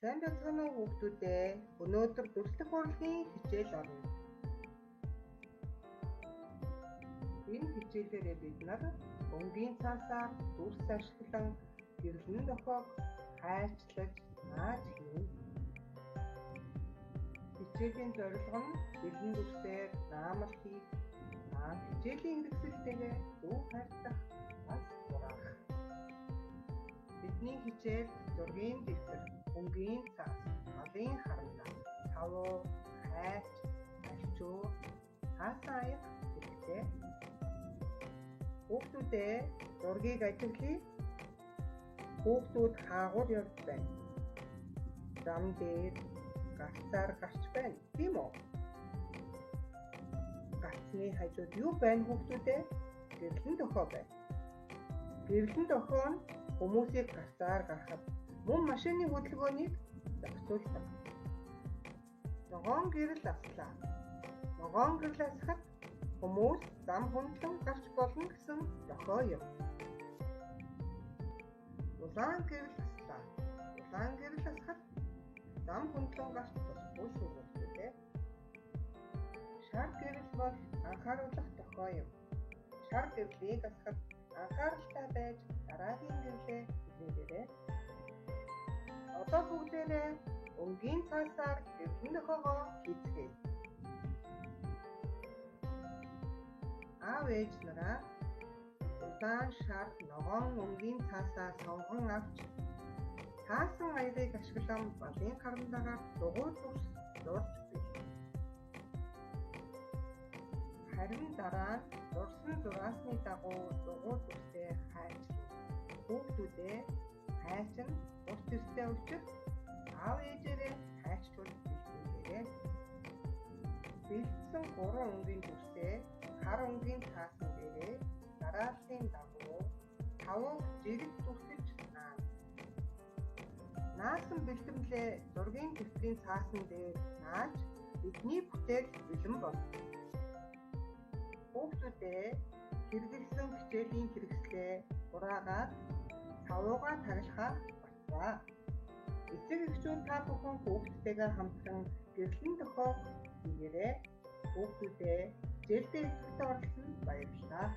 Сайн байцгаана уу хүүхдүүдээ. Өнөөдөр дүрслэх урлагийн хичээл орно. Энэ хичээлээрээ бид нар өнгийн цаасаар дүрс ашиглан гэрлэн дохиог хайрчлаж нааж хийнэ. Хичээлийн зорилго нь гэрлэн дүрсээр наамал хийх, хичээлийн хэрэгсэлтэйгээ зөв хайрлах бас хураах. Бидний хичээл зургийн дэвтэр, өнгийн цаас, малын харандаа, тавуу, хайрч, алчуу, хаасан аяг хэрэгтэй. Хүүхдүүдээ зургийг ажиглая. Хүүхдүүд хаагур явж байна. Зам дээр гацаар гарч байна. Тийм үү? Гацны хажууд юу байна хүүхдүүдээ? Гэрлэн дохио байна. Гэрлэн дохио нь хүмүүсийг гацаар гаргахад мөн машины хөдөлгөөнийг зохицуулдаг. Ногоон гэрэл аслаа. Ногоон гэрэл асахад хүмүүс зам хөндлөн гарч болно гэсэн дохио юм. Улаан гэрэл аслаа. Улаан гэрэл асахад зам хөндлөн гарч болохгүй шүү дээ. Шар гэрэл бол анхааруулах дохио юм. Шар гэрлийг асахад анхааралтай байж дараагийн гэрлээ хэлээрэй. Одоо бүгдээрээ өнгийн цаасаар гэрлэн дохиогоо хийцгээе. Аав ээж нараа улаан шар ногоон өнгийн цаасаа сонгон авч таасан аягыг ашиглан балын харандаагаар дугуй дүрс зурж бий. Харин дараа нь зурсан зураасны дагуу дугуй дүрсээ хайчлаа. Хүүхдүүдээ хайч нь урт төстэй учир аав ээжээрээ хайчвал бэлтгэгээрэй. Бэлдсэн 3 өнгийн дүрсээ хар өнгийн цаасан дээрээ дарааллын дагуу 5 зэрэг дүрсэж наана. Наасан бэлтгэлээ зургийн дэвтрийн цаасан дээр нааж бидний бүтээл бэлэн болно. Хүүхдүүдээ хэрэгэлсэн хичээлийн хэрэгслээ хураагаад тавуугаа таглахаа батлаа. Эцэг эхчүүд та бүхэн хүүхдтэйгээ хамтран гэрлэн дохио хийгээрэй. Хүүхдүүдээ хичээлдээ идэвхтэй оролцсон баярлалаа.